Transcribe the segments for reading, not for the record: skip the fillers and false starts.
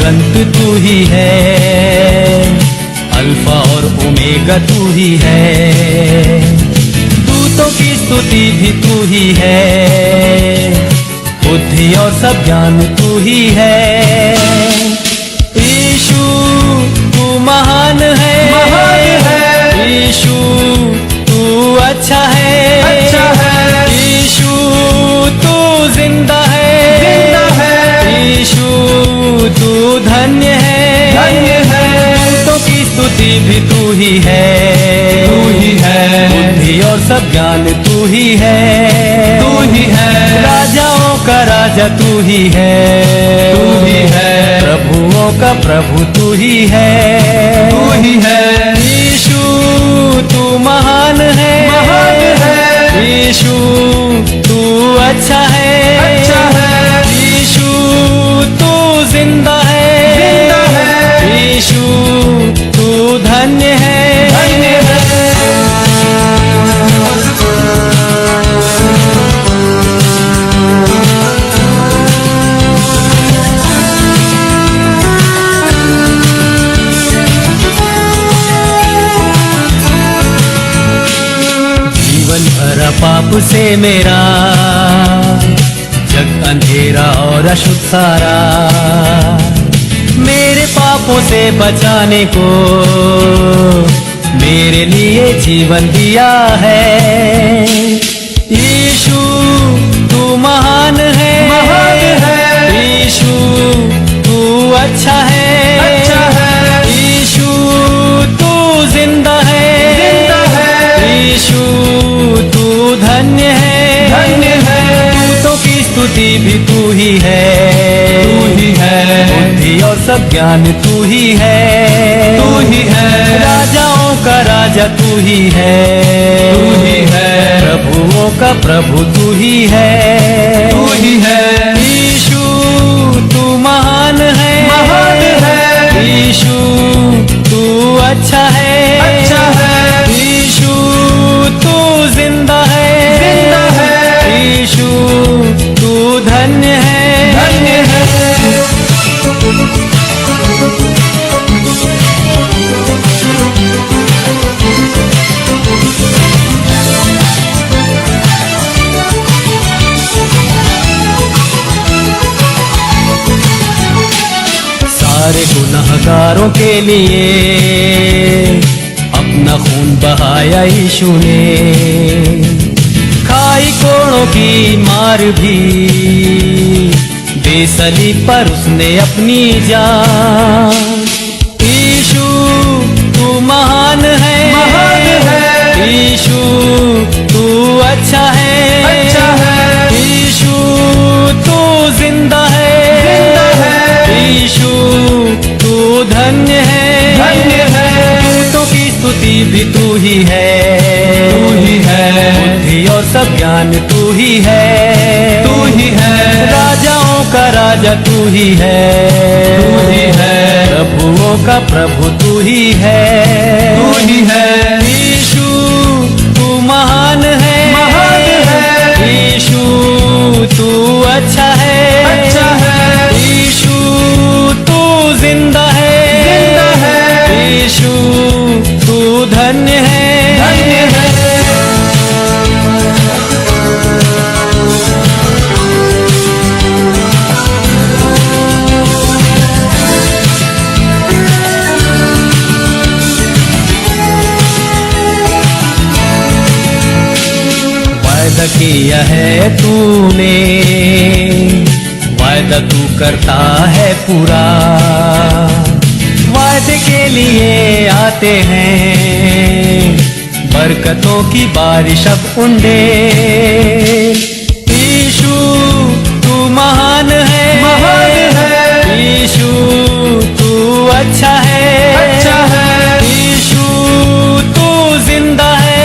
अंत तू ही है, अल्फा और ओमेगा तू ही है। दूतों की स्तुति भी तू ही है, बुद्धि और सब ज्ञान तू ही है। यीशु तू महान है, यीशु तू अच्छा है, यीशु तू जिंदा है, यीशु तू धन्य है। दूतों की स्तुति भी तू ही है, बुद्धि और सब ज्ञान तू ही है, राजाओं का राजा तू ही है, प्रभुओं का प्रभु तू ही है, यीशु तू महान है, यीशु तू अच्छा है, यीशु तू जिंदा है, यीशु तू धन्य है। पाप से मेरा जग अंधेरा और अशुद्ध सारा, मेरे पापों से बचाने को मेरे लिए जीवन दिया है। यीशु तू महान है, यीशु तू अच्छा है, यीशु तू जिंदा है, यीशु तू धन्य है। दूतों की स्तुति भी तू ही है, बुद्धि और सब ज्ञान तू ही है, राजाओं का राजा तू ही है, प्रभुओं का प्रभु तू ही है, यीशु तू महान है, यीशु तू अच्छा है, यीशु तू जिंदा है, यीशु तू धन्य है। सारे गुनहगारों के लिए अपना खून बहाया यीशु ने, खाई कोड़ों की मार भी दे सलीब पर उसने अपनी जान। यीशु तू महान है, यीशु तू अच्छा है, यीशु तू जिंदा है, यीशु तू धन्य है। दूतों की स्तुति भी तू ही है, बुद्धि और सब ज्ञान तू ही है, राजाओं का राजा तू ही है, प्रभुओं का प्रभु तू ही है, यीशु तू महान है, यीशु तू अच्छा है, यीशु तू जिंदा है, यीशु तू धन्य है। वायदा किया है तूने, वायदा तू करता है पूरा, वायदे के लिए आते हैं बरकतों की बारिश अब उंडे। यीशु तू महान है, यीशु तू अच्छा है, यीशु तू जिंदा है,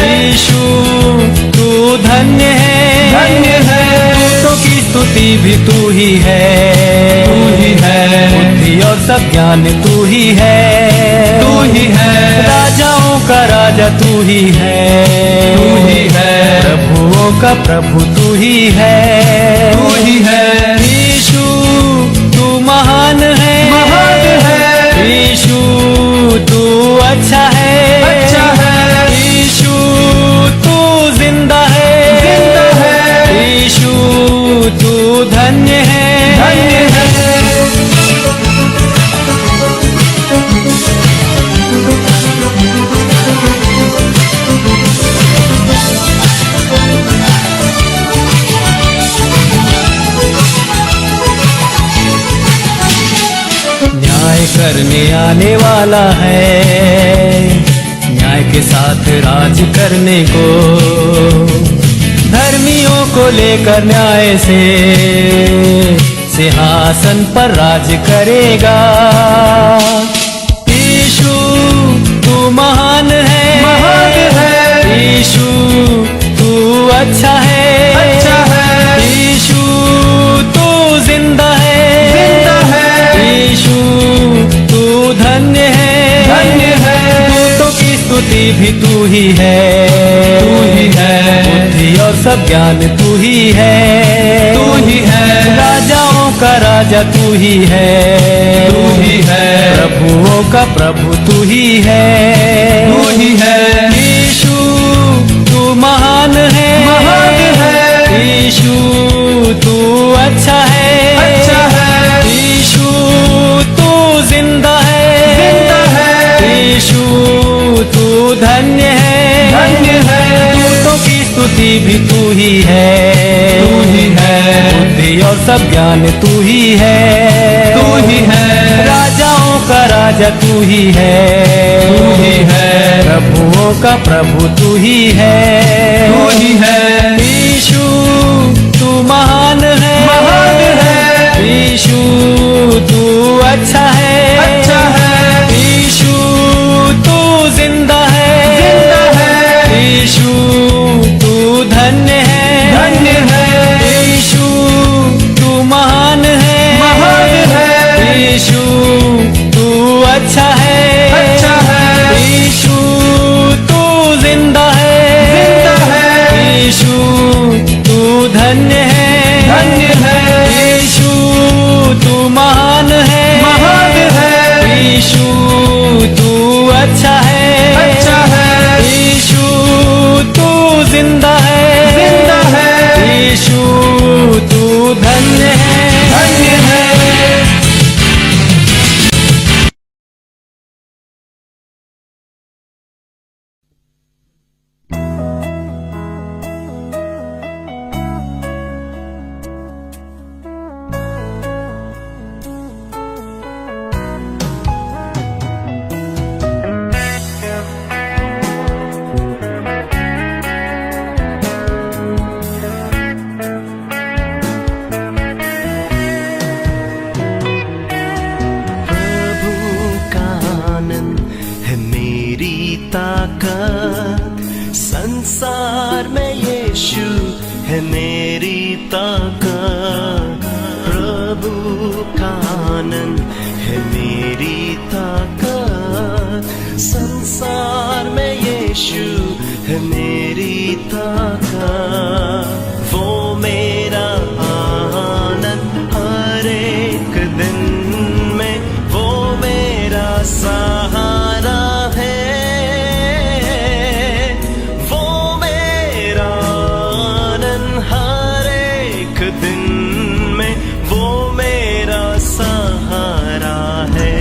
यीशु तू धन्य है। दूतों की स्तुति भी तू ही है, बुद्धि और सब ज्ञान तू ही है, राजाओं का राजा तू ही है, प्रभुओं का प्रभु तू ही है, यीशु तू महान है, महान है। यीशु तू अच्छा है, अच्छा है। यीशु तू जिंदा है, जिंदा है। यीशु तू धन्य है, धन्य है। न्याय करने आने वाला है, न्याय के साथ राज करने को, धर्मियों को लेकर न्याय से सिंहासन पर राज करेगा। यीशु तू महान है, महान है। यीशु तू अच्छा है, अच्छा है। यीशु तू जिंदा है, जिंदा है। यीशु तू धन्य है, धन्य है। दूतों की स्तुति भी तू ही है, तू ही है। बुद्धि और सब ज्ञान तू ही है, तू ही है। राजाओं का राजा तू ही है, तू ही है। प्रभुओं का प्रभु तू ही है, तू ही है। यीशु तू महान है, महान है। यीशु तू अच्छा है, अच्छा है। यीशु तू जिंदा है, जिंदा है। यीशु तू धन्य है, धन्य है। दूतों की स्तुति भी तू ही है, तू ही है। बुद्धि और सब ज्ञान तू ही है, तू ही है। राजाओं का राजा तू ही है, तू ही है। प्रभुओं का प्रभु तू ही है, तू ही है। यीशु तू महान है, महान है। यीशु तू अच्छा है, अच्छा है। यीशु तू जिंदा है, जिंदा है। यीशु तू धन्य है, धन्य है। यीशु तू महान है, महान है। यीशु तू अच्छा है, अच्छा है। यीशु तू जिंदा है, जिंदा है। यीशु तू धन्य है, धन्य है। यीशु तू महान है, महान है। यीशु तू अच्छा है, अच्छा है। यीशु तू जिंदा है, जिंदा है। यीशु तू धन्य है, धन्य है। संसार में यीशु है मेरी ताकत, प्रभु का आनंद है मेरी ताकत। संसार में यीशु है मेरी ताकत, वो मेरा आनंद हर एक दिन में, वो मेरा सहारा है, वो मेरा आनंद हर एक दिन में, वो मेरा सहारा है।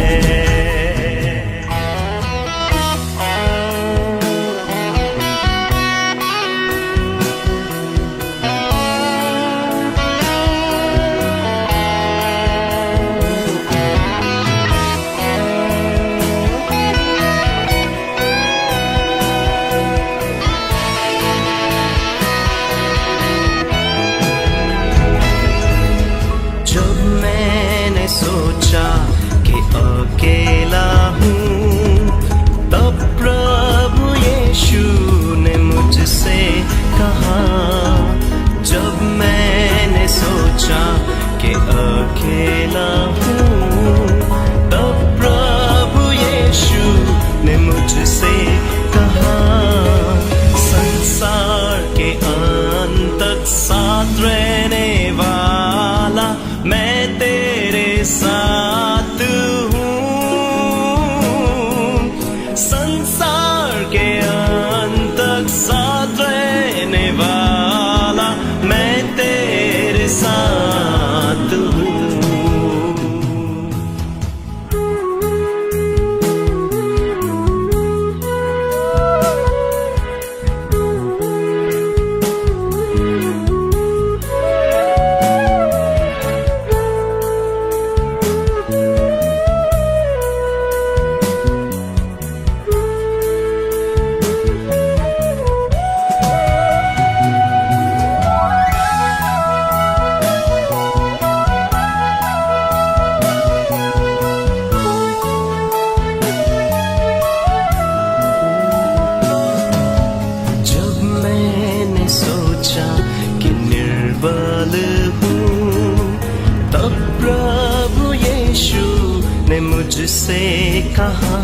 मुझसे कहा,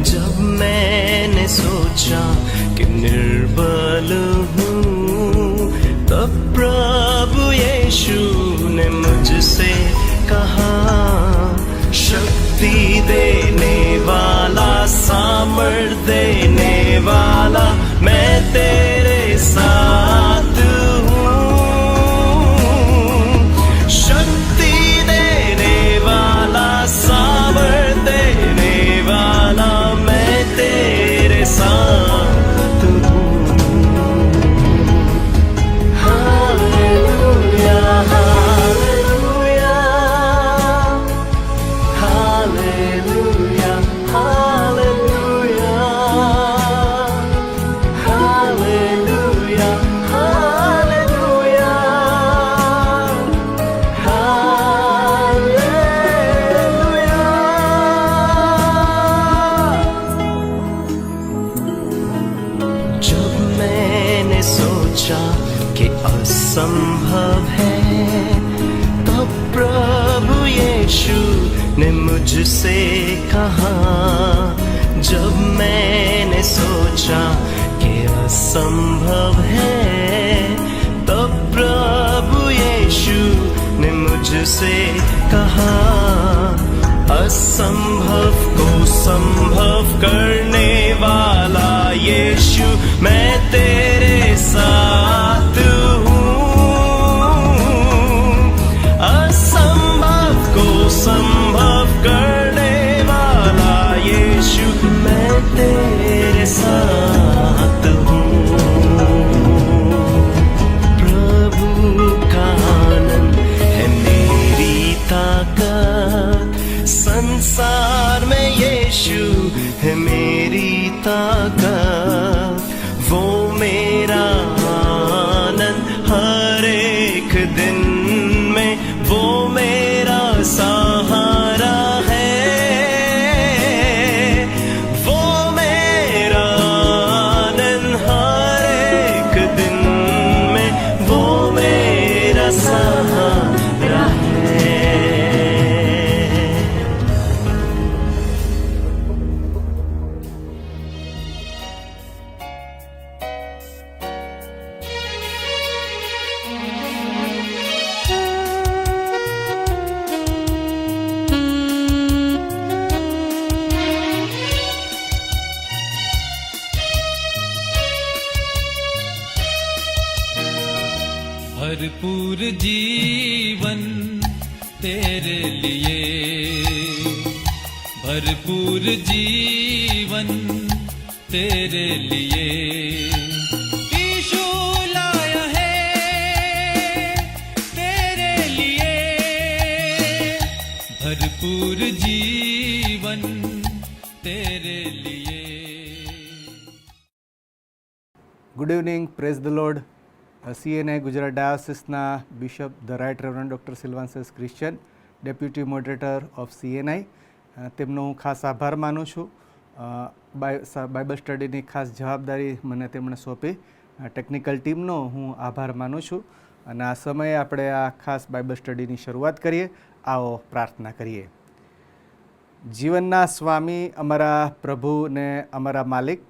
जब मैंने सोचा कि निर्बल हूँ, तब प्रभु यीशु ने मुझसे कहा, शक्ति देने वाला, सामर्थ देने वाला, मैं तेरे साथ हूँ। शक्ति देने वाला, सामर्थ देने वाला, मैं तेरे साथ हूँ। Hallelujah, hallelujah, hallelujah, hallelujah, hallelujah, hallelujah, hallelujah. जब मैंने सोचा कि असंभव है, तब प्रभु यीशु ने मुझसे कहा, जब मैंने सोचा कि असंभव है, तब प्रभु यीशु ने मुझसे कहा, असंभव को संभव करने वाला यीशु, मैं तेरे साथ हूँ। असंभव को संभव करने वाला यीशु, मैं तेरे साथ हूँ। प्रभु का आनंद है मेरी ताकत, संसार में यीशु है मेरी ताकत, वो मेरा आनंद हर एक दिन में, वो मेरा सहारा है, वो मेरा आनंद हर एक दिन में, वो मेरा सहारा है। भरपूर जीवन तेरे लिए, भरपूर जीवन तेरे लिए यीशु लाया है, तेरे लिए भरपूर जीवन तेरे लिए। Good evening, praise the Lord. CNI Gujarat ડાયોસિસના bishop the right reverend doctor Silvanus Christian, deputy moderator of CNI, તેમનો હું ખાસ આભાર માનું છું. બાઇબલ સ્ટડીની ખાસ જવાબદારી મને તેમણે સોંપી, ટેકનિકલ ટીમનો હું આભાર માનું છું. અને આ સમયે આપણે આ ખાસ બાઇબલ સ્ટડીની શરૂઆત કરીએ. આવો પ્રાર્થના કરીએ. જીવનના સ્વામી અમારા પ્રભુ ને અમારા માલિક,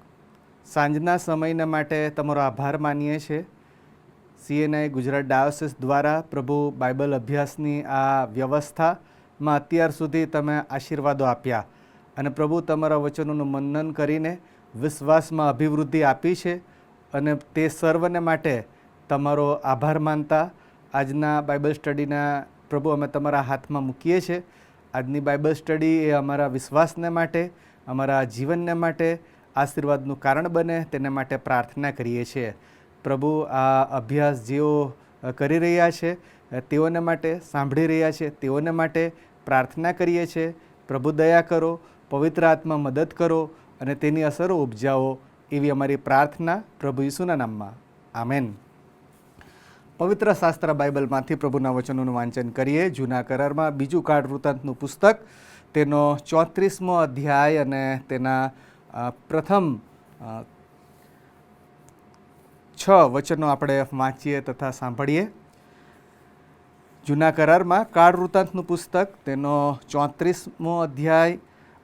સાંજના સમયના માટે તમારો આભાર માનીએ છીએ. CNI ગુજરાત ડાયોસિસ દ્વારા પ્રભુ બાઇબલ અભ્યાસની આ વ્યવસ્થામાં અત્યાર સુધી તમે આશીર્વાદો આપ્યા અને પ્રભુ તમારા વચનોનું મનન કરીને વિશ્વાસમાં અભિવૃદ્ધિ આપી છે અને તે સર્વને માટે તમારો આભાર માનતા આજના બાઇબલ સ્ટડીના પ્રભુ અમે તમારા હાથમાં મૂકીએ છીએ. આજની બાઇબલ સ્ટડી એ અમારા વિશ્વાસને માટે, અમારા જીવનને માટે આશીર્વાદનું કારણ બને તેના માટે પ્રાર્થના કરીએ છીએ. પ્રભુ આ અભ્યાસ જેઓ કરી રહ્યા છે તેઓને માટે, સાંભળી રહ્યા છે તેઓને માટે પ્રાર્થના કરીએ છીએ. પ્રભુ દયા કરો, પવિત્ર આત્મા મદદ કરો અને તેની અસરો ઉપજાવો, એવી અમારી પ્રાર્થના પ્રભુ ઈસુના નામમાં. આમેન. પવિત્ર શાસ્ત્ર બાઇબલમાંથી પ્રભુના વચનોનું વાંચન કરીએ. જૂના કરારમાં બીજું કાળ વૃત્તાંતનું પુસ્તક, તેનો 34મો અધ્યાય અને તેના પ્રથમ 6 વચનો આપણે વાંચીએ તથા સાંભળીએ. જૂના કરારમાં કાળ વૃત્તાંતનું પુસ્તક તેનો 34મો અધ્યાય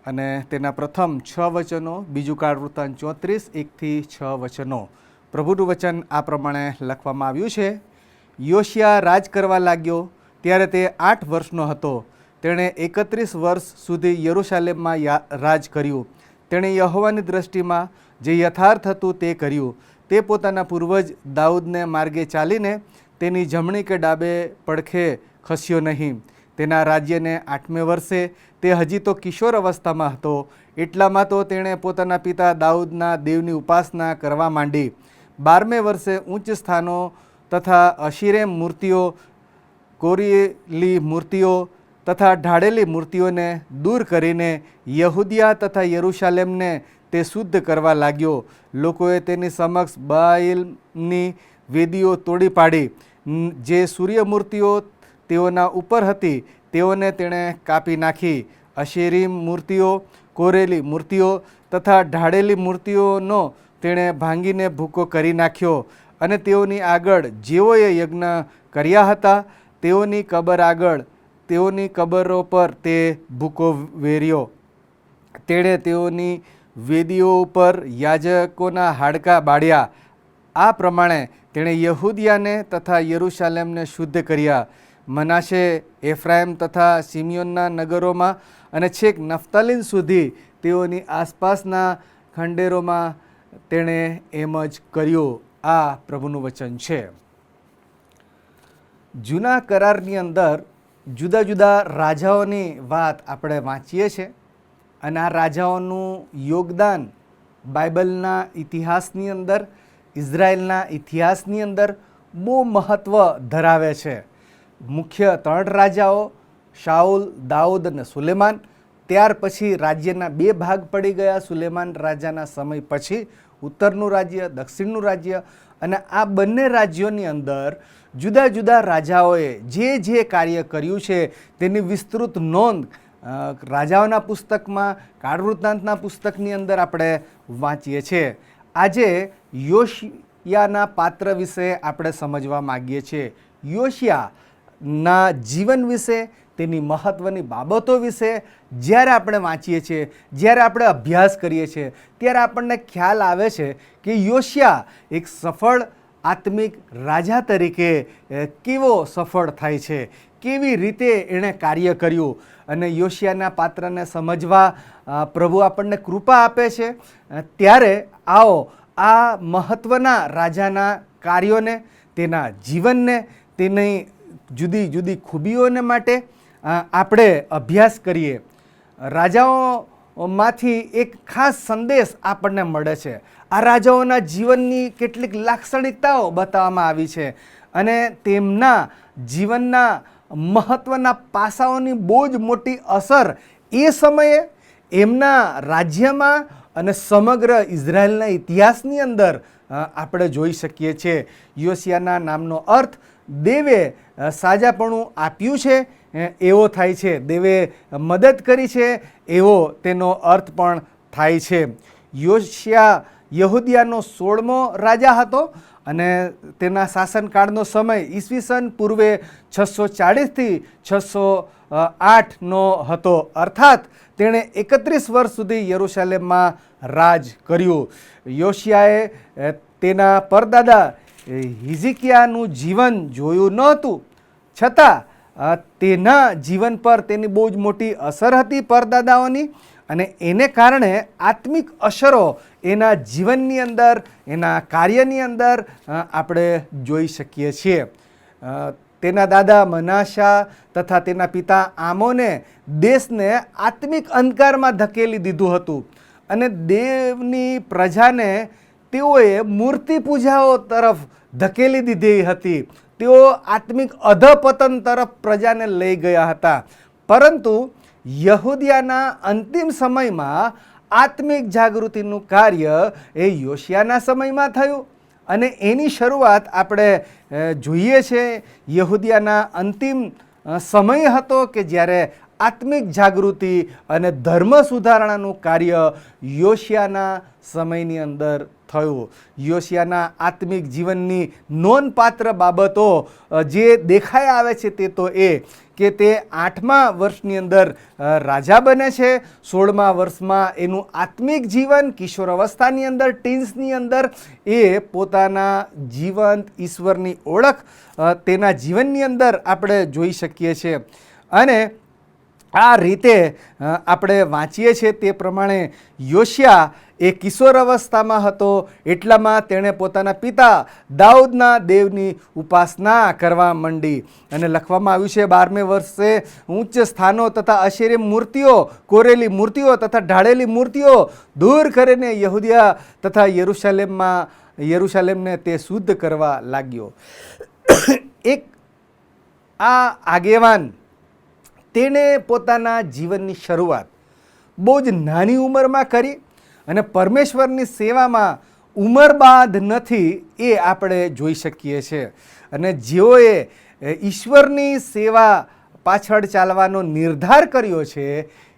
અને તેના પ્રથમ 6 વચનો, બીજું કાળ વૃત્તાંત 34 1થી 6 વચનો. પ્રભુનું વચન આ પ્રમાણે લખવામાં આવ્યું છે. યોશિયા રાજ કરવા લાગ્યો ત્યારે તે 8 વર્ષનો હતો. તેણે 31 વર્ષ સુધી યરૂશાલેમમાં રાજ કર્યું. તેણે યહોવાની દૃષ્ટિમાં જે યથાર્થ હતું તે કર્યું. તે પોતાના પૂર્વજ દાઉદને માર્ગે ચાલીને તેની જમણી કે ડાબે પડખે ખસ્યો નહીં. તેના રાજ્યને 8મે વર્ષે તે હજી તો કિશોર અવસ્થામાં હતો. એટલામાં તો તેણે પોતાના પિતા દાઉદના દેવની ઉપાસના કરવા માંડી. 12મે વર્ષે ઉચ્ચ સ્થાનો તથા અશિરેમ મૂર્તિઓ, કોરેલી મૂર્તિઓ તથા ઢાળેલી મૂર્તિઓને દૂર કરીને યહૂદિયા તથા યરૂશાલેમને તે શુદ્ધ કરવા લાગ્યો. લોકોએ તેની સમક્ષ બાયલની વેદીઓ તોડી પાડી. જે સૂર્ય મૂર્તિઓ તેઓના ઉપર હતી તેઓને તેણે કાપી નાખી. અશેરીમ મૂર્તિઓ, કોરેલી મૂર્તિઓ તથા ઢાળેલી મૂર્તિઓનો તેણે ભાંગીને ભૂકો કરી નાખ્યો. અને તેઓની આગળ જેઓએ યજ્ઞ કર્યા હતા તેઓની કબર આગળ, તેઓની કબરો પર તે ભૂકો વેર્યો. તેણે તેઓની વેદીઓ ઉપર યાજકોના હાડકાં બાળ્યા. આ પ્રમાણે તેણે યહૂદિયાને તથા યરૂશાલેમને શુદ્ધ કર્યા. મનાશે, એફ્રાઈમ તથા સિમિયોનના નગરોમાં અને છેક નફ્તાલીમ સુધી તેઓની આસપાસના ખંડેરોમાં તેણે એમ જ કર્યું. આ પ્રભુનું વચન છે. જૂના કરારની અંદર જુદા જુદા રાજાઓની વાત આપણે વાંચીએ છીએ અને આ રાજાઓનું યોગદાન બાઇબલના ઇતિહાસની અંદર, ઇઝરાયલના ઇતિહાસની અંદર બહુ મહત્ત્વ ધરાવે છે. મુખ્ય 3 રાજાઓ શાઉલ, દાઉદ અને સુલેમાન. ત્યાર પછી રાજ્યના 2 ભાગ પડી ગયા સુલેમાન રાજાના સમય પછી, ઉત્તરનું રાજ્ય, દક્ષિણનું રાજ્ય. અને આ બંને રાજ્યોની અંદર જુદા જુદા રાજાઓએ જે કાર્ય કર્યું છે તેની વિસ્તૃત નોંધ રાજાઓના પુસ્તકમાં, કાળ વૃત્તાંતના પુસ્તકની અંદર આપણે વાંચીએ છીએ. આજે યોશિયાના પાત્ર વિશે આપણે સમજવા માગીએ છીએ. યોશિયાના જીવન વિશે, તેની મહત્ત્વની બાબતો વિશે જ્યારે આપણે વાંચીએ છીએ, જ્યારે આપણે અભ્યાસ કરીએ છીએ ત્યારે આપણને ખ્યાલ આવે છે કે યોશિયા એક સફળ આત્મિક રાજા તરીકે કેવો સફળ થાય છે, કેવી રીતે એણે કાર્ય કર્યું. અને યોશિયાના પાત્રને સમજવા પ્રભુ આપણને કૃપા આપે છે. ત્યારે આવો આ મહત્ત્વના રાજાના કાર્યોને, તેના જીવનને, તેની જુદી જુદી ખૂબીઓને માટે આપણે અભ્યાસ કરીએ. રાજાઓમાંથી એક ખાસ સંદેશ આપણને મળે છે. આ રાજાઓના જીવનની કેટલીક લાક્ષણિકતાઓ બતાવવામાં આવી છે અને તેમના જીવનના મહત્ત્વના પાસાઓની બહુ જ મોટી અસર એ સમયે એમના રાજ્યમાં અને સમગ્ર ઇઝરાયલના ઇતિહાસની અંદર આપણે જોઈ શકીએ છીએ. યોશિયાના નામનો અર્થ દેવે સાજાપણું આપ્યું છે એવો થાય છે. દેવે મદદ કરી છે એવો તેનો અર્થ પણ થાય છે. યોશિયા યહૂદિયાનો 16મો રાજા હતો અને તેના શાસનકાળનો સમય ઈસવીસન પૂર્વે 640 થી 608નો હતો. અર્થાત તેણે 31 વર્ષ સુધી યરૂશાલેમમાં રાજ કર્યું. યોશિયાએ તેના પરદાદા હિઝકિયાનું જીવન જોયું નહોતું, છતાં તેના જીવન પર તેની બહુ જ મોટી અસર હતી પરદાદાઓની. અને એને કારણે આત્મિક અસરો એના જીવનની અંદર, એના કાર્યની અંદર આપણે જોઈ શકીએ છીએ. તેના દાદા મનાશા તથા તેના પિતા આમોને દેશને આત્મિક અંધકારમાં ધકેલી દીધું હતું અને દેવની પ્રજાને તેઓએ મૂર્તિ પૂજાઓ તરફ ધકેલી દીધી હતી. તેઓ આત્મિક અધપતન તરફ પ્રજાને લઈ ગયા હતા. પરંતુ યહૂદિયાના અંતિમ સમયમાં આત્મિક જાગૃતિનું કાર્ય એ યોશિયાના સમયમાં થયું અને એની શરૂઆત આપણે જોઈએ છે. યહૂદિયાના અંતિમ સમય હતો કે જ્યારે આત્મિક જાગૃતિ અને ધર્મ સુધારણાનું કાર્ય યોશિયાના સમયની અંદર થયું. યોશિયાના આત્મિક જીવનની નોંધપાત્ર બાબતો જે દેખાઈ આવે છે તે તો એ કે તે 8મા વર્ષની અંદર રાજા બને છે. 16મા વર્ષમાં એનું આત્મિક જીવન કિશોર અવસ્થાની અંદર, ટીન્સની અંદર એ પોતાના જીવંત ઈશ્વરની ઓળખ તેના જીવનની અંદર આપણે જોઈ શકીએ છીએ. અને આ રીતે આપણે વાંચીએ છીએ તે પ્રમાણે યોશિયા એ કિશોર અવસ્થામાં હતો એટલામાં તેણે પોતાના પિતા દાઉદના દેવની ઉપાસના કરવા માંડી. અને લખવામાં આવ્યું છે 12મે વર્ષે ઉચ્ચ સ્થાનો તથા અશેરી મૂર્તિઓ, કોરેલી મૂર્તિઓ તથા ઢાળેલી મૂર્તિઓ દૂર કરીને યહૂદિયા તથા યરૂશાલેમને તે શુદ્ધ કરવા લાગ્યો. એક આ આગેવાન તેણે પોતાના જીવનની શરૂઆત બહુ જ નાની ઉંમરમાં કરી અને પરમેશ્વરની સેવામાં ઉંમર બાદ નથી એ આપણે જોઈ શકીએ છીએ. અને જેઓએ ઈશ્વરની સેવા પાછળ ચાલવાનો નિર્ધાર કર્યો છે,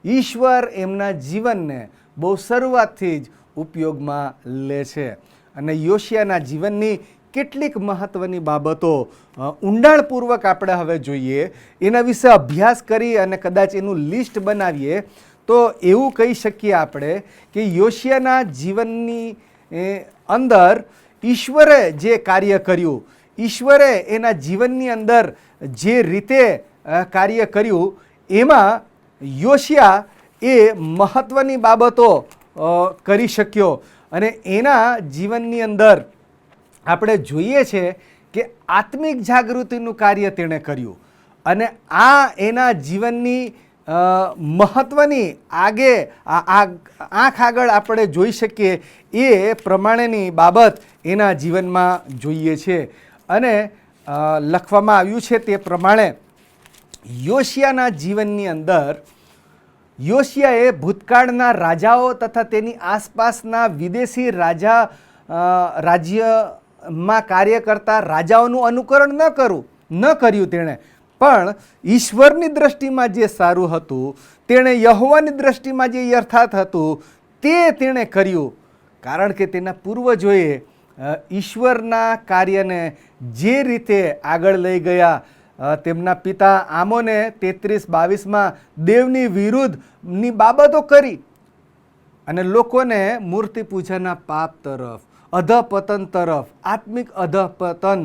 ઈશ્વર એમના જીવનને બહુ શરૂઆતથી જ ઉપયોગમાં લે છે. અને યોશિયાના જીવનની કેટલીક મહત્ત્વની બાબતો ઊંડાણપૂર્વક આપણે હવે જોઈએ, એના વિશે અભ્યાસ કરી અને કદાચ એનું લિસ્ટ બનાવીએ તો એવું કહી શકીએ આપણે કે યોશિયાના જીવનની અંદર ઈશ્વરે જે કાર્ય કર્યું, ઈશ્વરે એના જીવનની અંદર જે રીતે કાર્ય કર્યું, એમાં યોશિયા એ મહત્ત્વની બાબતો કરી શક્યો. અને એના જીવનની અંદર આપણે જોઈએ છે કે આત્મિક જાગૃતિનું કાર્ય તેણે કર્યું. અને આ એના જીવનની મહત્ત્વની આંખ આગળ આપણે જોઈ શકીએ એ પ્રમાણેની બાબત એના જીવનમાં જોઈએ છે. અને લખવામાં આવ્યું છે તે પ્રમાણે યોશિયાના જીવનની અંદર યોશિયાએ ભૂતકાળના રાજાઓ તથા તેની આસપાસના વિદેશી રાજ્યમાં કાર્ય કરતા રાજાઓનું અનુકરણ ન કર્યું તેણે, પણ ઈશ્વરની દૃષ્ટિમાં જે સારું હતું, તેણે યહોવાની દૃષ્ટિમાં જે યથાર્થ હતું તે તેણે કર્યું. કારણ કે તેના પૂર્વજોએ ઈશ્વરના કાર્યને જે રીતે આગળ લઈ ગયા, તેમના પિતા આમોને 33:22માં દેવની વિરુદ્ધની બાબતો કરી અને લોકોને મૂર્તિ પૂજાના પાપ તરફ, અધપતન તરફ, આત્મિક અધપતન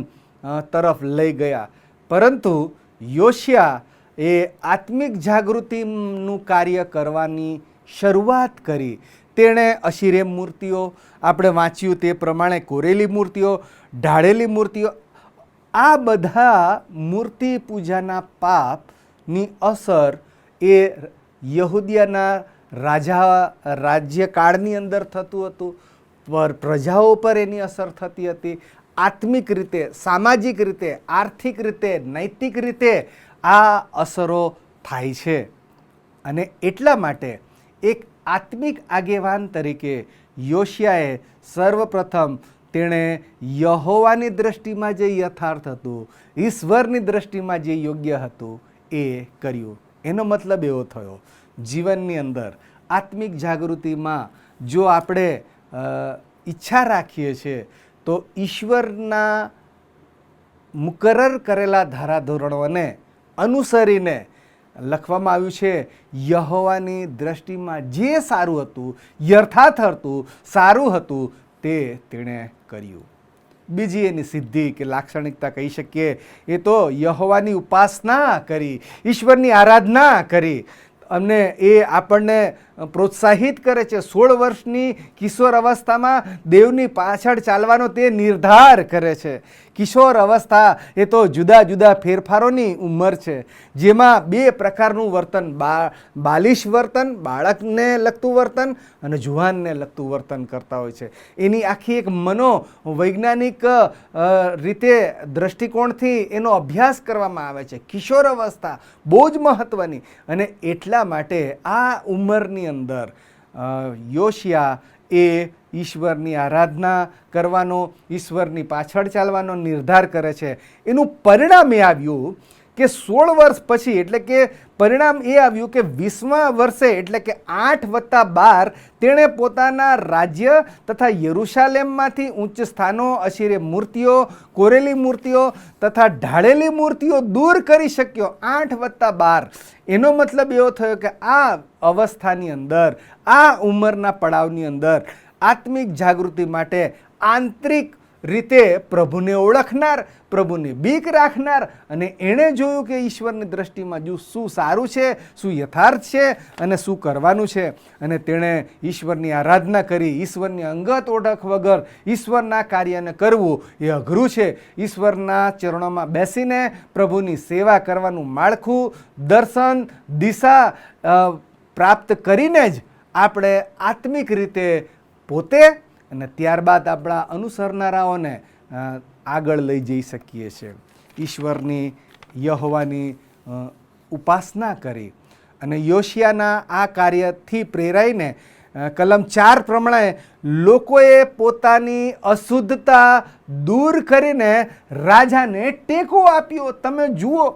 તરફ લઈ ગયા. પરંતુ યોશિયા એ આત્મિક જાગૃતિનું કાર્ય કરવાની શરૂઆત કરી. તેણે અશિરેમ મૂર્તિઓ, આપણે વાંચ્યું તે પ્રમાણે કોરેલી મૂર્તિઓ, ઢાળેલી મૂર્તિઓ, આ બધા મૂર્તિ પૂજાના પાપની અસર એ યહૂદિયાના રાજ્યકાળની અંદર થતું હતું. પ્રજાઓ પર એની અસર થતી હતી. આત્મિક રીતે, સામાજિક રીતે, આર્થિક રીતે, નૈતિક રીતે આ અસરો થાય છે. અને એટલા માટે એક આત્મિક આગેવાન તરીકે યોશિયાએ સર્વપ્રથમ તેણે યહોવાની દૃષ્ટિમાં જે યથાર્થ હતું, ઈશ્વરની દૃષ્ટિમાં જે યોગ્ય હતું એ કર્યું. એનો મતલબ એવો થયો, જીવનની અંદર આત્મિક જાગૃતિમાં જો આપણે ઈચ્છા રાખીએ છીએ તો ઈશ્વરના મુકરર કરેલા ધારાધોરણોને અનુસરીને, લખવામાં આવ્યું છે યહોવાની દૃષ્ટિમાં જે સારું હતું, યથાર્થ હતું, સારું હતું તે તેણે કર્યું. બીજી એની સિદ્ધિ કે લાક્ષણિકતા કહી શકીએ એ તો યહોવાની ઉપાસના કરી, ઈશ્વરની આરાધના કરી. અમને એ આપણને પ્રોત્સાહિત કરે છે. 16 વર્ષની કિશોર અવસ્થામાં દેવની પાછળ ચાલવાનો તે નિર્ધાર કરે છે. કિશોર અવસ્થા એ તો જુદા જુદા ફેરફારોની ઉંમર છે, જેમાં 2 પ્રકારનું વર્તન, બાલિશ વર્તન, બાળકને લગતું વર્તન અને જુવાનને લગતું વર્તન કરતા હોય છે. એની આખી એક મનોવૈજ્ઞાનિક રીતે દ્રષ્ટિકોણથી એનો અભ્યાસ કરવામાં આવે છે. કિશોર અવસ્થા બહુ જ મહત્ત્વની. અને એટલા માટે આ ઉંમરની અંદર યોશિયા એ ઈશ્વરની આરાધના કરવાનો, ઈશ્વરની પાછળ ચાલવાનો નિર્ધાર કરે છે. એનું પરિણામ એ આવ્યું કે 16 વર્ષ પછી, એટલે કે પરિણામ એ આવ્યું કે 20મા વર્ષે, એટલે કે 8+12, તેણે પોતાના રાજ્ય તથા યરુશાલેમમાંથી ઉચ્ચ સ્થાનો, અશીરે મૂર્તિઓ, કોરેલી મૂર્તિઓ તથા ઢાળેલી મૂર્તિઓ દૂર કરી શક્યો. 8+12 એનો મતલબ એવો થયો કે આ અવસ્થાની અંદર, આ ઉંમરના પડાવની અંદર આત્મિક જાગૃતિ માટે આંતરિક રીતે પ્રભુને ઓળખનાર, પ્રભુની બીક રાખનાર, અને એણે જોયું કે ઈશ્વરની દ્રષ્ટિમાં શું સારું છે, શું યથાર્થ છે અને શું કરવાનું છે, અને તેણે ઈશ્વરની આરાધના કરી. ઈશ્વરની અંગત ઓળખ વગર ઈશ્વરના કાર્યને કરવું એ અઘરું છે. ઈશ્વરના ચરણોમાં બેસીને પ્રભુની સેવા કરવાનું માળખું, દર્શન, દિશા પ્રાપ્ત કરીને જ આપણે આત્મિક રીતે પોતે અને ત્યારબાદ આપણા અનુસરનારાઓને આગળ લઈ જઈ શકીએ છીએ. ઈશ્વરની, યહોવાની ઉપાસના કરી અને યોશિયાના આ કાર્યથી પ્રેરાઈને કલમ 4 પ્રમાણે લોકોએ પોતાની અશુદ્ધતા દૂર કરીને રાજાને ટેકો આપ્યો. તમે જુઓ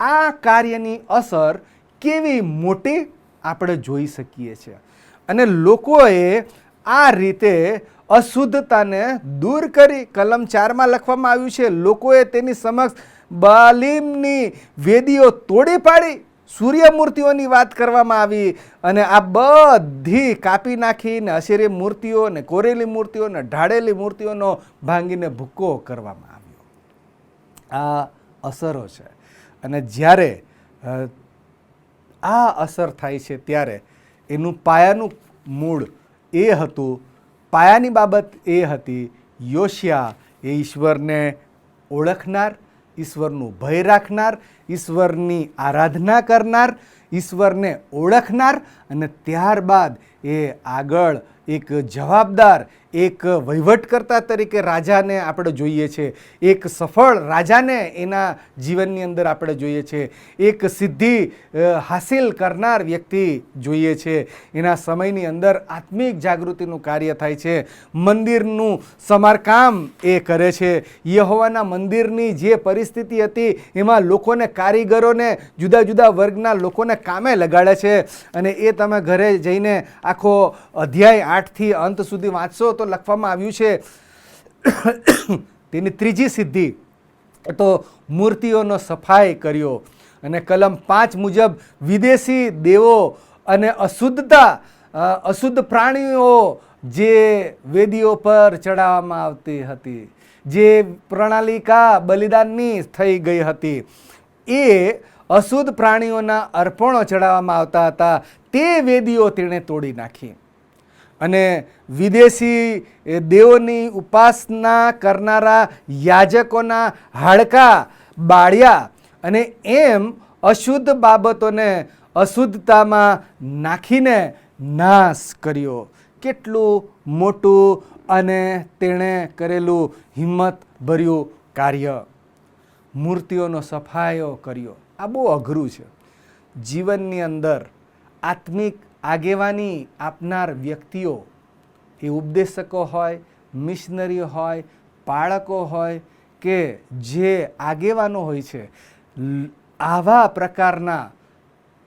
આ કાર્યની અસર કેવી મોટી આપણે જોઈ શકીએ છીએ. અને લોકોએ આ રીતે અશુદ્ધતાને દૂર કરી. કલમ 4માં લખવામાં આવ્યું છે, લોકોએ તેની સમક્ષ બાલીમની વેદીઓ તોડી પાડી. સૂર્યમૂર્તિઓની વાત કરવામાં આવી અને આ બધી કાપી નાખીને અશેરી મૂર્તિઓ ને કોરેલી મૂર્તિઓ ને ઢાળેલી મૂર્તિઓનો ભાંગીને ભૂક્કો કરવામાં આવ્યો. આ અસરો છે. અને જ્યારે આ અસર થાય છે ત્યારે એનું પાયાનું મૂળ એ હતું, પાયાની બાબત એ હતી, યોશિયા એ ઈશ્વરને ઓળખનાર, ઈશ્વરનું ભય રાખનાર, ઈશ્વરની આરાધના કરનાર, ઈશ્વરને ઓળખનાર, અને ત્યારબાદ એ આગળ એક જવાબદાર, એક વહીવટકર્તા તરીકે રાજાને આપણે જોઈએ છે. એક સફળ રાજાને એના જીવનની અંદર આપણે જોઈએ છે. એક સિદ્ધિ હાસિલ કરનાર વ્યક્તિ જોઈએ છે. એના સમયની અંદર આત્મિક જાગૃતિનું કાર્ય થાય છે. મંદિરનું સમારકામ એ કરે છે. યહોવાના મંદિરની જે પરિસ્થિતિ હતી એમાં લોકોને, કારીગરોને, જુદા જુદા વર્ગના લોકોને કામે લગાડે છે. અને એ તમે ઘરે જઈને આખો અધ્યાય 8થી અંત સુધી વાંચશો તો લખવામાં આવ્યું છે તેની ત્રીજી સિદ્ધિ તો મૂર્તિઓનો સફાઈ કર્યો. અને કલમ 5 મુજબ વિદેશી દેવો અને અશુદ્ધ પ્રાણીઓ જે વેદીઓ પર ચડાવવામાં આવતી હતી, જે પ્રણાલિકા બલિદાનની થઈ ગઈ હતી, એ અશુદ્ધ પ્રાણીઓના અર્પણો ચડાવવામાં આવતા હતા, તે વેદીઓ તેણે તોડી નાખી. અને વિદેશી દેવોની ઉપાસના કરનારા યાજકોના હાડકાં બાળ્યા. અને એમ અશુદ્ધ બાબતોને અશુદ્ધતામાં નાખીને નાશ કર્યો. કેટલું મોટું અને તેણે કરેલું હિંમતભર્યું કાર્ય. મૂર્તિઓનો સફાયો કર્યો. આ બહુ અઘરું છે. જીવનની અંદર આત્મિક આગેવાની આપનાર વ્યક્તિઓ, એ ઉપદેશકો હોય, મિશનરી હોય, પાળકો હોય કે જે આગેવાનો હોય છે, આવા પ્રકારના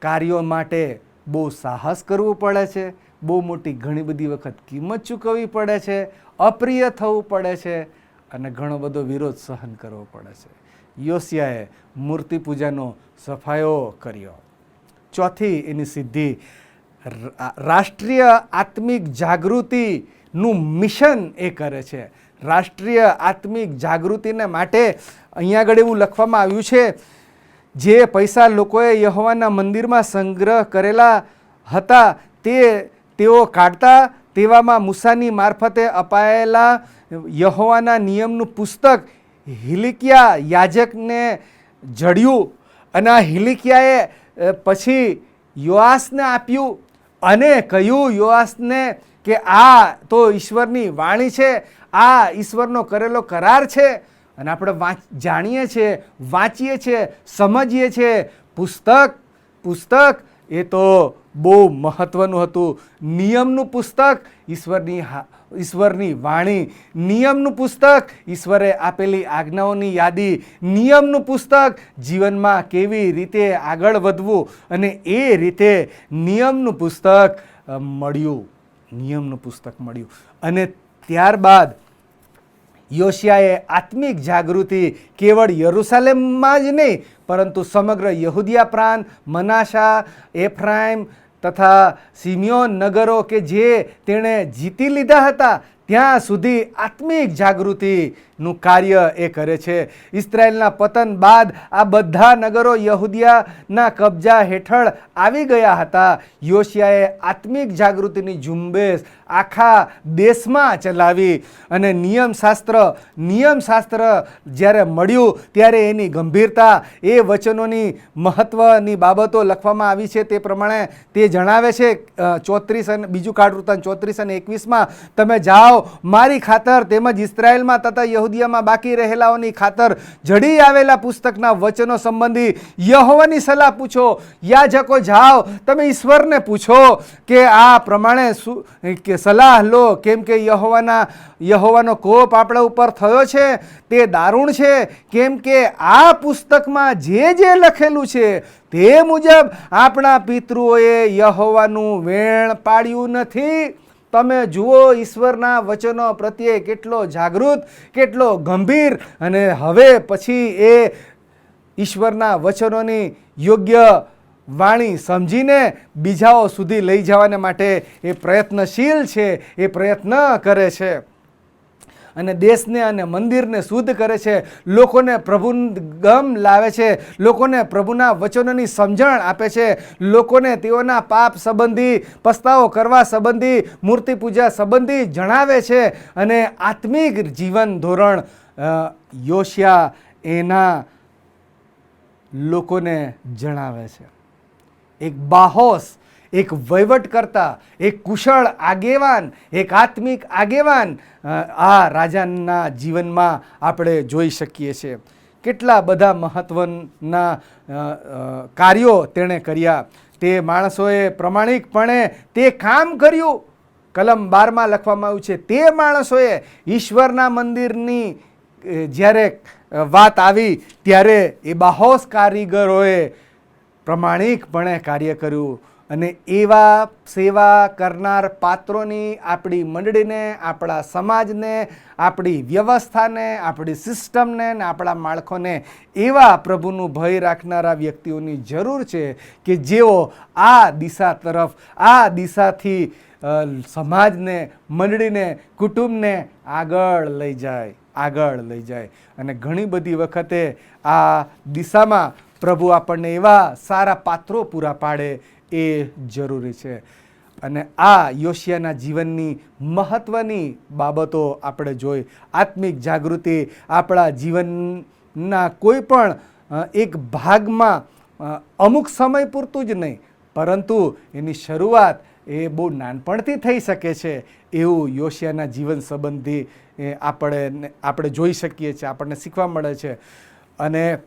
કાર્યો માટે બહુ સાહસ કરવું પડે છે. બહુ મોટી ઘણી બધી વખત કિંમત ચૂકવવી પડે છે, અપ્રિય થવું પડે છે અને ઘણો બધો વિરોધ સહન કરવો પડે છે. યોશિયાએ મૂર્તિ પૂજાનો સફાયો કર્યો. ચોથી એની સિદ્ધિ, રાષ્ટ્રીય આત્મિક જાગૃતિનું મિશન એ કરે છે. રાષ્ટ્રીય આત્મિક જાગૃતિને માટે અહીંયા આગળ એવું લખવામાં આવ્યું છે, જે પૈસા લોકોએ યહોવાના મંદિરમાં સંગ્રહ કરેલા હતા તેઓ કાઢતા, તેવામાં મૂસાની મારફતે અપાયેલા યહોવાના નિયમનું પુસ્તક હિલકિયા યાજકને જડ્યું. અને આ હિલકિયાએ પછી યોઆસને આપ્યું અને કહ્યું યોઆસને કે આ તો ઈશ્વરની વાણી છે, આ ઈશ્વરનો કરેલો કરાર છે. અને આપણે જાણીએ છીએ, વાંચીએ છીએ, સમજીએ છીએ, પુસ્તક એ તો બહુ મહત્ત્વનું હતું. નિયમનું પુસ્તક ઈશ્વરની વાણી, નિયમનું પુસ્તક ઈશ્વરે આપેલી આજ્ઞાઓની યાદી, નિયમનું પુસ્તક જીવનમાં કેવી રીતે આગળ વધવું, અને એ રીતે નિયમનું પુસ્તક મળ્યું. નિયમનું પુસ્તક મળ્યું. અને ત્યારબાદ યોશિયાએ આત્મિક જાગૃતિ કેવળ યરુશલેમમાં જ નહીં, પરંતુ સમગ્ર યહૂદિયા પ્રાંત, મનાસા, એફ્રાઈમ તથા સિમિયોન નગરો કે જે તેણે જીતી લીધા હતા, ત્યાં સુધી આત્મિક જાગૃતિનું કાર્ય એ કરે છે. ઇસ્રાયેલના પતન બાદ આ બધા નગરો યહૂદિયાના કબજા હેઠળ આવી ગયા હતા. યોશિયાએ આત્મિક જાગૃતિની ઝુંબેશ આખા દેશમાં ચલાવી, અને નિયમશાસ્ત્ર જ્યારે મળ્યું ત્યારે એની ગંભીરતા, એ વચનોની મહત્ત્વની બાબતો લખવામાં આવી છે તે પ્રમાણે તે જણાવે છે 34 અને બીજું કાળવૃત્તાંત 34 અને 21માં, તમે જાઓ મારી ખાતર તેમજ ઇસ્રાયેલમાં તથા યહૂદિયામાં બાકી રહેલાઓની ખાતર જડી આવેલા પુસ્તકના વચનો સંબંધી યહોવાની સલાહ પૂછો. યાજકો જાઓ, તમે ઈશ્વરને પૂછો કે આ પ્રમાણે શું કે સલાહ લો, કેમ કે યહોવાનો કોપ આપણા ઉપર થયો છે તે દારૂણ છે, કેમ કે આ પુસ્તકમાં જે લખેલું છે તે મુજબ આપણા પિતૃઓએ યહોવાનું વેણ પાડ્યું નથી. તમે જુઓ ઈશ્વરના વચનો પ્રત્યે કેટલો જાગૃત, કેટલો ગંભીર, અને હવે પછી એ ઈશ્વરના વચનોની યોગ્ય વાણી સમજીને બીજાઓ સુધી લઈ જવાને માટે એ પ્રયત્નશીલ છે, એ પ્રયત્ન કરે છે, અને દેશને અને મંદિરને શુદ્ધ કરે છે, લોકોને પ્રભુગમ લાવે છે, લોકોને પ્રભુના વચનોની સમજણ આપે છે, લોકોને તેઓના પાપ સંબંધી, પસ્તાવો કરવા સંબંધી, મૂર્તિ પૂજા સંબંધી જણાવે છે, અને આત્મિક જીવન ધોરણ યોશિયા એના લોકોને જણાવે છે. એક બાહોશ, એક વહીવટકર્તા, એક કુશળ આગેવાન, એક આત્મિક આગેવાન આ રાજાના જીવનમાં આપણે જોઈ શકીએ છીએ. કેટલા બધા મહત્ત્વના કાર્યો તેણે કર્યા. તે માણસોએ પ્રમાણિકપણે તે કામ કર્યું. કલમ 12માં લખવામાં આવ્યું છે, તે માણસોએ ઈશ્વરના મંદિરની જ્યારે વાત આવી ત્યારે એ બાહોશ કારીગરોએ પ્રમાણિકપણે કાર્ય કર્યું. અને એવા સેવા કરનાર પાત્રોની આપણી મંડળીને, આપણા સમાજને, આપણી વ્યવસ્થાને, આપણી સિસ્ટમને ને આપણા માળખોને એવા પ્રભુનું ભય રાખનારા વ્યક્તિઓની જરૂર છે કે જેઓ આ દિશા તરફ, આ દિશાથી સમાજને, મંડળીને, કુટુંબને આગળ લઈ જાય. અને ઘણી બધી વખતે આ દિશામાં પ્રભુ આપણને એવા સારા પાત્રો પૂરા પાડે એ જરૂરી છે. અને આ યોશિયાના જીવનની મહત્ત્વની બાબતો આપણે જોઈ. આત્મિક જાગૃતિ આપણા જીવનના કોઈ પણ એક ભાગમાં અમુક સમય પૂરતું જ નહીં, પરંતુ એની શરૂઆત એ બહુ નાનપણથી થઈ શકે છે, એવું યોશિયાના જીવન સંબંધી આપણે જોઈ શકીએ છીએ, આપણને શીખવા મળે છે. અને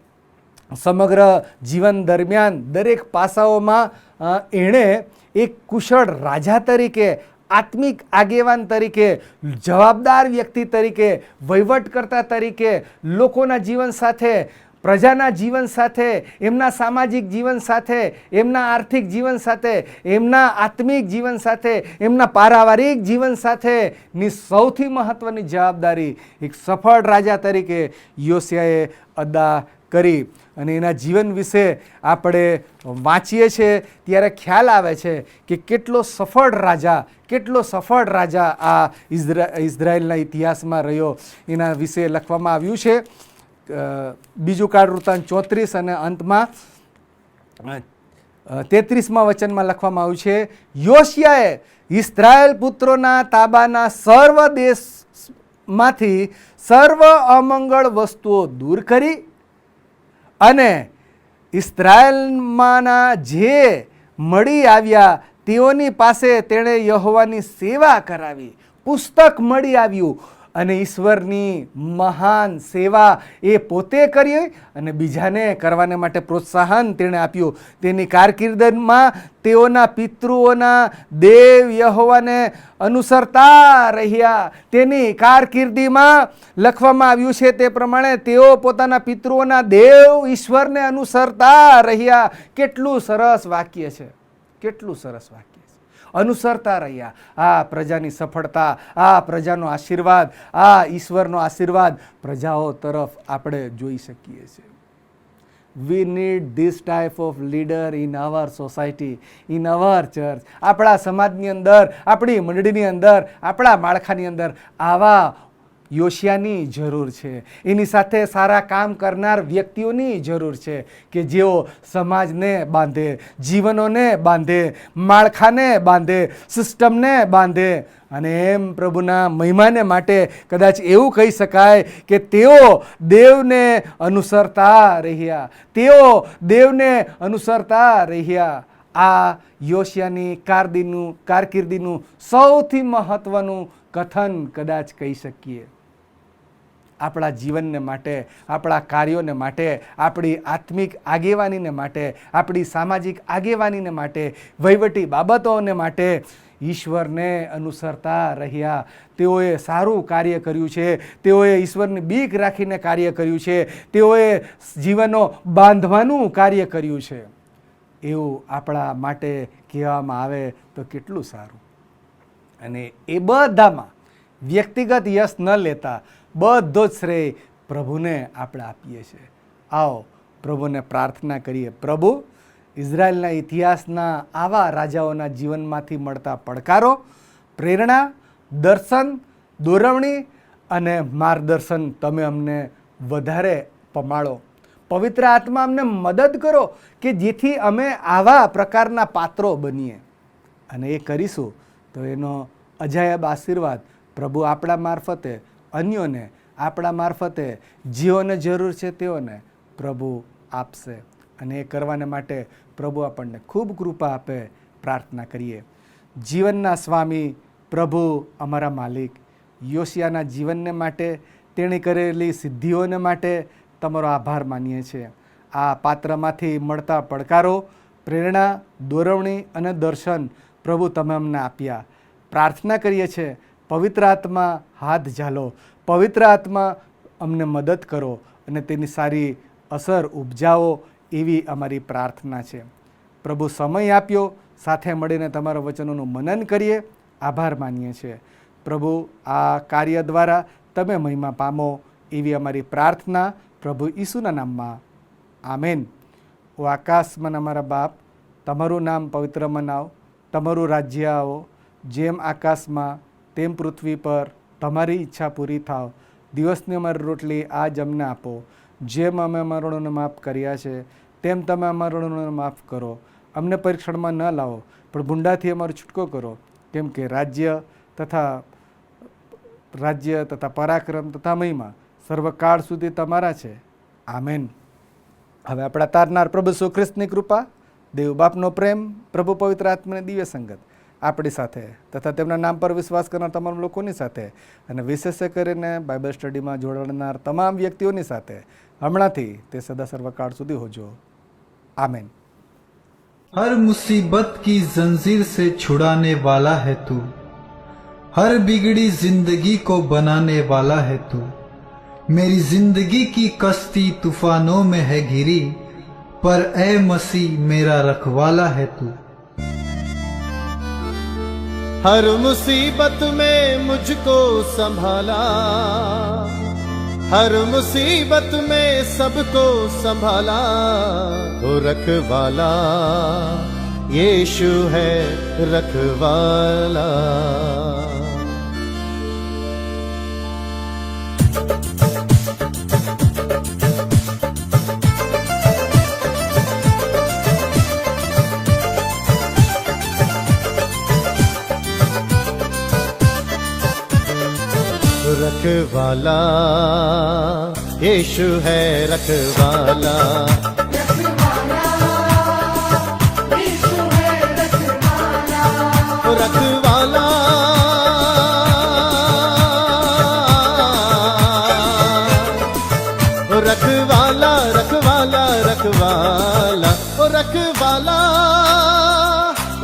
સમગ્ર જીવન દરમિયાન દરેક પાસાઓમાં એણે એક કુશળ રાજા તરીકે, આત્મિક આગેવાન તરીકે, જવાબદાર વ્યક્તિ તરીકે, વહીવટકર્તા તરીકે, લોકોના જીવન સાથે, પ્રજાના જીવન સાથે, એમના સામાજિક જીવન સાથે, એમના આર્થિક જીવન સાથે, એમના આત્મિક જીવન સાથે, એમના પારિવારિક જીવન સાથેની સૌથી મહત્ત્વની જવાબદારી એક સફળ રાજા તરીકે યોશિયાએ અદા કરી. અને એના જીવન વિશે આપણે વાંચીએ છીએ ત્યારે ખ્યાલ આવે છે કે કેટલો સફળ રાજા આ ઇઝરાયેલના ઇતિહાસમાં રહ્યો. એના વિશે લખવામાં આવ્યું છે બીજું કાળવૃત્તાંત 34 અને અંતમાં 33માં વચનમાં લખવામાં આવ્યું છે, યોશિયાએ ઇસ્રાયેલ પુત્રોના તાબાના સર્વ દેશમાંથી સર્વ અમંગળ વસ્તુઓ દૂર કરી અને ઇસ્રાયેલમાંના જે મળી આવ્યા તેઓની પાસે તેણે યહોવાની સેવા કરાવી. પુસ્તક મળી આવ્યું, અને ઈશ્વરની મહાન સેવા એ પોતે કરી અને બીજાને કરવાને માટે પ્રોત્સાહન તેણે આપ્યું. તેની કારકિર્દીમાં તેઓના પિતૃઓના દેવ યહોવાને અનુસરતા રહ્યા. તેની કારકિર્દીમાં લખવામાં આવ્યું છે તે પ્રમાણે તેઓ પોતાના પિતૃઓના દેવ ઈશ્વરને અનુસરતા રહ્યા. કેટલું સરસ વાક્ય છે, કેટલું સરસ વાક્ય છે. અનુસરતા રહ્યા. આ પ્રજાની સફળતા, આ પ્રજાનો આશીર્વાદ, આ ઈશ્વરનો આશીર્વાદ પ્રજાઓ તરફ આપણે જોઈ શકીએ છીએ. We need this type of leader in our society, in our church. આપણા સમાજની અંદર, આપણી મંડળીની અંદર, આપણા માળખાની અંદર આવા યોશિયાની જરૂર છે. એની સાથે સારા કામ કરનાર વ્યક્તિઓની જરૂર છે કે જેઓ સમાજને બાંધે, જીવનોને બાંધે, માળખાને બાંધે, સિસ્ટમને બાંધે. અને એમ પ્રભુના મહિમાને માટે કદાચ એવું કહી શકાય કે તેઓ દેવને અનુસરતા રહ્યા, તેઓ દેવને અનુસરતા રહ્યા. આ યોશિયાની કારકિર્દીનું સૌથી મહત્વનું કથન કદાચ કહી શકીએ. આપણા જીવનને માટે, આપણા કાર્યોને માટે, આપણી આત્મિક આગેવાનીને માટે, આપણી સામાજિક આગેવાનીને માટે, વહીવટી બાબતોને માટે ઈશ્વરને અનુસરતા રહ્યા. તેઓએ સારું કાર્ય કર્યું છે, તેઓએ ઈશ્વરની બીક રાખીને કાર્ય કર્યું છે, તેઓએ જીવનો બાંધવાનું કાર્ય કર્યું છે. એવું આપણા માટે કહેવામાં આવે તો કેટલું સારું. અને એ બધામાં વ્યક્તિગત યશ ન લેતા બધો જ શ્રેય પ્રભુને આપણે આપીએ છીએ. આવો પ્રભુને પ્રાર્થના કરીએ. પ્રભુ, ઇઝરાયલના ઇતિહાસના આવા રાજાઓના જીવનમાંથી મળતા પડકારો, પ્રેરણા, દર્શન, દોરવણી અને માર્ગદર્શન તમે અમને વધારે પમાડો. પવિત્ર આત્મા અમને મદદ કરો કે જેથી અમે આવા પ્રકારના પાત્રો બનીએ. અને એ કરીશું તો એનો અજાયબ આશીર્વાદ પ્રભુ આપણા મારફતે, અન્યોને આપણા મારફતે, જેઓને જરૂર છે તેઓને પ્રભુ આપશે. અને એ કરવાને માટે પ્રભુ આપણને ખૂબ કૃપા આપે. પ્રાર્થના કરીએ. જીવનના સ્વામી પ્રભુ, અમારા માલિક, યોશિયાના જીવનને માટે, તેણે કરેલી સિદ્ધિઓને માટે તમારો આભાર માનીએ છીએ. આ પાત્રમાંથી મળતા પડકારો, પ્રેરણા, દોરવણી અને દર્શન પ્રભુ તમે અમને આપ્યા. પ્રાર્થના કરીએ છીએ પવિત્ર આત્મા હાથ ઝાલો, પવિત્ર આત્મા અમને મદદ કરો અને તેની સારી અસર ઉપજાવો, એવી અમારી પ્રાર્થના છે. પ્રભુ, સમય આપ્યો, સાથે મળીને તમારા વચનોનું મનન કરીએ. આભાર માનીએ છીએ. પ્રભુ, આ કાર્ય દ્વારા તમે મહિમા પામો, એવી અમારી પ્રાર્થના પ્રભુ ઈસુના નામમાં. આમેન. ઓ આકાશમાં અમારા બાપ, તમારું નામ પવિત્ર મનાવ, તમારું રાજ્ય આવો, જેમ આકાશમાં તેમ પૃથ્વી પર તમારી ઈચ્છા પૂરી થાવ. દિવસની અમારી રોટલી આજ અમને આપો. જેમ અમે અમારા ઋણોને માફ કર્યા છે તેમ તમે અમારા ઋણોને માફ કરો. અમને પરીક્ષણમાં ન લાવો પણ ભૂંડાથી અમારો છૂટકો કરો. કેમ કે રાજ્ય તથા પરાક્રમ તથા મહિમા સર્વકાળ સુધી તમારા છે. આમેન. હવે આપણા તારનાર પ્રભુ ઈસુ ખ્રિસ્તની કૃપા, દેવ બાપનો પ્રેમ, પ્રભુ પવિત્ર આત્માની દિવ્ય સંગત આપણી સાથે તથા તેમના નામ પર વિશ્વાસ કરનાર તમામ લોકોની સાથે અને વિશેષ કરીને બાઇબલ સ્ટડીમાં જોડાનાર તમામ વ્યક્તિઓની સાથે હમણાંથી તે સદા સર્વકાળ સુધી હોજો. आमेन. हर मुसीबत की जंजीर से छुड़ाने वाला है तू, हर बिगड़ी जिंदगी को बनाने वाला है तू. मेरी जिंदगी की कश्ती तूफानों में है घिरी, पर ए मसीह मेरा रखवाला है तू. हर मुसीबत में मुझको संभाला, हर मुसीबत में सबको संभाला. वो रखवाला यीशु है रखवाला. रखवाला यीशु है रखवाला. रखवाला रखवाला, ओ रखवाला,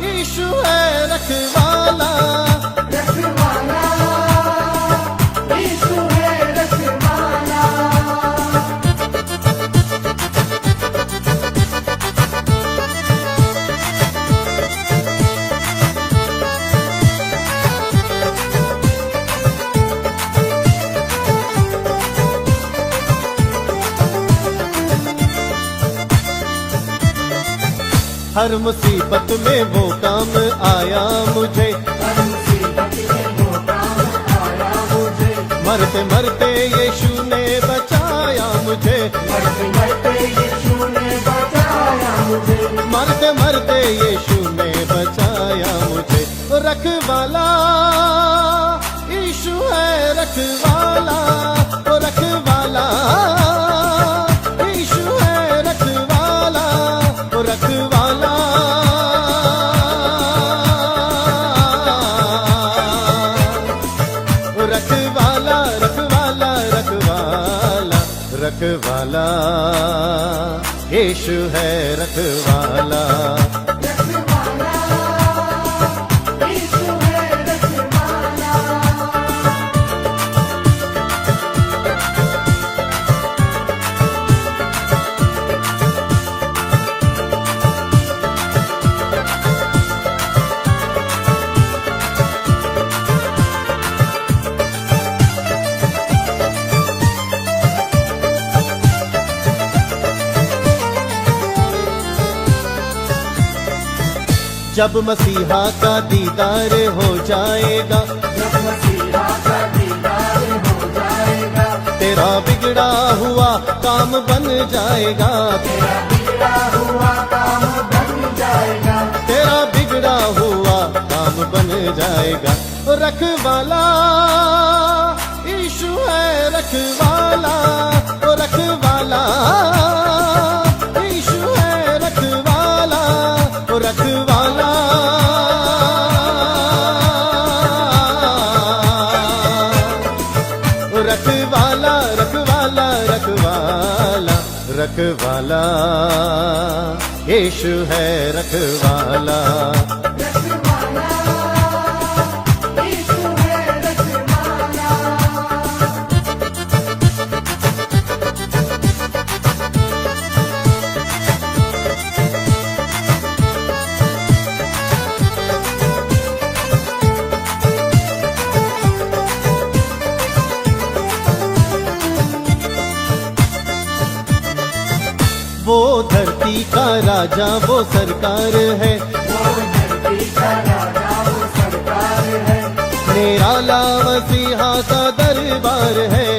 यीशु है रखवाला। हर मुसीबत में वो काम आया मुझे, मरते मरते यीशु ने बचाया मुझे, मरते मरते यीशु ने बचाया मुझे। रखवाला यीशु है रखवाला, ओ रखवाला यीशु है रखवाला, ओ रखवाला। रखवाला रखवाला रखवाला रखवाला यीशु है रखवाला। जब मसीहा का दीदार हो जाएगा, तेरा बिगड़ा हुआ काम बन जाएगा, तेरा बिगड़ा हुआ काम बन जाएगा। रखवाला यीशु है रखवाला, ओ रखवाला यीशु है रखवाला, ओ रखवाला। रखवाला रखवाला रखवाला रखवाला यीशु है रखवाला। वो धरती का राजा वो सरकार है, निराला मसीहा का दरबार है,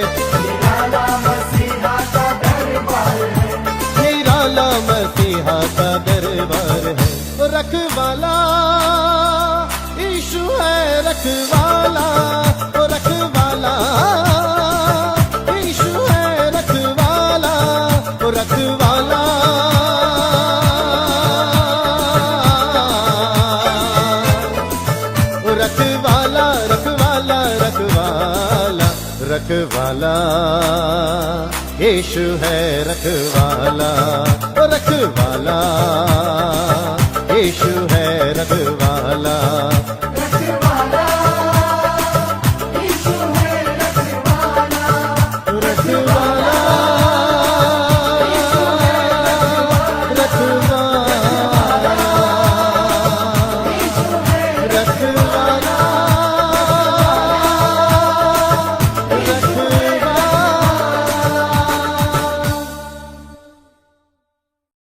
निराला मसीहा का दरबार है। रखवाला यीशु है रखवाला, ओ रखवाला यीशु है रखवाला, ओ रखवाला। रखवाला रखवाला रखवाला रखवाला यीशु है रखवाला, ओ रखवाला यीशु